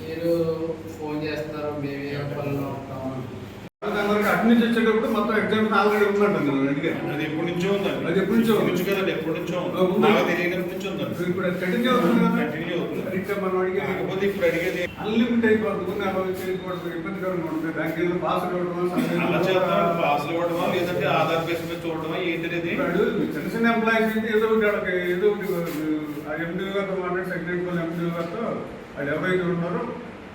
మీరు ఫోన్ చేస్తారు, మేమే పనుల్లో ఉంటాం. అటు నుంచి వచ్చేటప్పుడు మొత్తం ఎగ్జామ్స్ ఆల్రెడీ ఉందండి. అది ఎప్పటి నుంచో ఉందండి. అది ఎప్పటి నుంచో నుంచి కదండి, ఎప్పటి నుంచో తెలియనప్పటి నుంచి ఉందండి. ఇప్పుడు కంటిన్యూ అవుతుంది కదా. కంటిన్యూ అవుతుంది. ఇంకా మనం అడిగేది కాకపోతే ఇప్పుడు అడిగేది అన్లిమిట్ అయిపోతుంది. చేయకూడదు, ఇబ్బందికరంగా ఉంటుంది. దానికి ఏదో పాస్ అలా చేద్దాం, పాసులు ఇవ్వడమా లేదంటే ఆధార్ బేస్ మీద చూడడమా ఏంటనేది. చిన్న చిన్న ఎంప్లాయీస్ అయితే ఏదో ఒకటి వాళ్ళకి ఏదో ఒకటి ఎంపీ గారితో మాట్లాడి సెక్రటరీ ఎంపీ గారితో వాళ్ళు ఎవరైతే ఉన్నారో,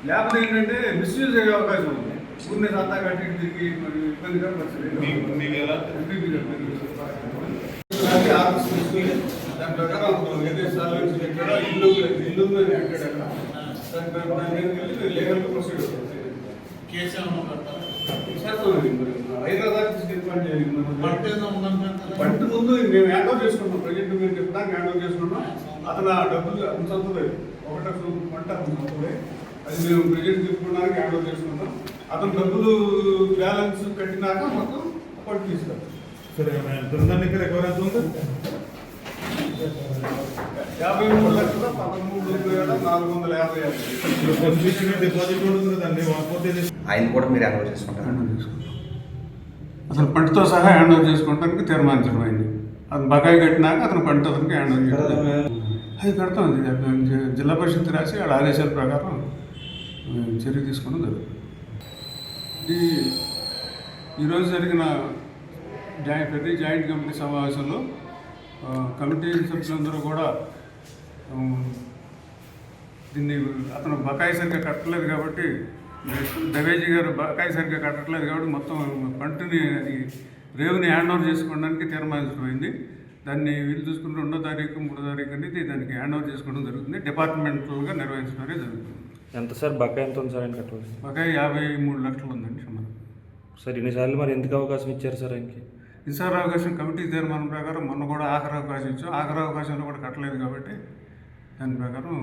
లేకపోతే ఏంటంటే మిస్యూజ్ అయ్యే అవకాశం ఉంది. ఊరిని సత్తా కట్టి తిరిగి మరి ఇబ్బందిగా మీకు ఎలా దాని ప్రకారం ఇల్లు లీగల్ ప్రొసీడ్ పంట ముందు మేము హ్యాండ్ ఓవర్ చేసుకున్నాం. ప్రజెంట్ మీరు చెప్పడానికి హ్యాండ్ ఓవర్ చేసుకున్నాం. అతను ఆ డబ్బులు అంతలేదు, ఒకటే పంట అంతలేదు. అది మేము ప్రజెంట్ చెప్పుకోవడానికి హ్యాండ్ ఓవర్ చేసుకున్నాం. అతను డబ్బులు బ్యాలెన్స్ కట్టినాక మొత్తం అప్పటి తీసుకెళ్తాం. సరే, బృందానికి రికవర్ అవుతుంది 53,450 డిపాజిట్ ఉంటుంది కదండి. ఆయన కూడా మీరు హ్యాండ్ ఓవర్ చేసుకుంటారు. అతను పంటతో సహా హ్యాండ్ ఓవర్ చేసుకోవడానికి తీర్మానించడం అయింది. అతను బకాయి కట్టినాక అతను పంట అతనికి హ్యాండ్ ఓవర్ చేయడం అది కడతాం. జిల్లా పరిషత్ రాసి వాళ్ళ ఆదేశాల ప్రకారం చర్య తీసుకోవడం జరుగుతుంది. ఈరోజు జరిగిన ప్రతి జాయింట్ కమిటీ సమావేశంలో కమిటీ సభ్యులందరూ కూడా దీన్ని అతను బకాయి సరిగ్గా కట్టలేదు కాబట్టి, దవేజీ గారు బకాయి సరిగ్గా కట్టట్లేదు కాబట్టి మొత్తం పంటని అది రేవుని హ్యాండ్ ఓవర్ చేసుకోవడానికి తీర్మానించడమైంది. దాన్ని వీలు చూసుకుంటే 2వ తారీఖు 3వ తారీఖు అనేది దానికి హ్యాండ్ ఓవర్ చేసుకోవడం జరుగుతుంది. డిపార్ట్మెంటల్గా నిర్వహించడమే జరుగుతుంది. ఎంత సార్ బకాయి ఎంత ఉంది సార్ ఆయన కట్టవలసి? బకాయి 53 లక్షలు ఉందండి సుమారు. సార్ ఇన్నిసార్లు మరి ఎందుకు అవకాశం ఇచ్చారు సార్ ఆయనకి? ఈసారి అవకాశం కమిటీ తీర్మానం ప్రకారం మొన్న కూడా ఆఖరి అవకాశం ఇచ్చాం. ఆఖరి అవకాశంలో కూడా కట్టలేదు కాబట్టి దాని ప్రకారం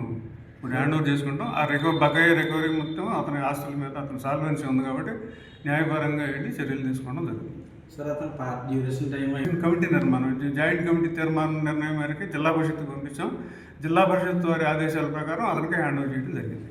ఇప్పుడు హ్యాండ్ ఓవర్ చేసుకుంటాం. ఆ బకాయి రికవరీ మొత్తం అతని ఆస్తుల మీద అతని సాల్వెన్సీ ఉంది కాబట్టి న్యాయపరంగా వెళ్ళి చర్యలు తీసుకోవడం జరుగుతుంది. సార్ అతను డ్యూరేషన్ టైం కమిటీ నిర్మాణం జాయింట్ కమిటీ తీర్మానం నిర్ణయం మేరకు జిల్లా పరిషత్కు పంపించాం. జిల్లా పరిషత్ వారి ఆదేశాల ప్రకారం అతనికి హ్యాండ్ ఓవర్ చేయడం జరిగింది.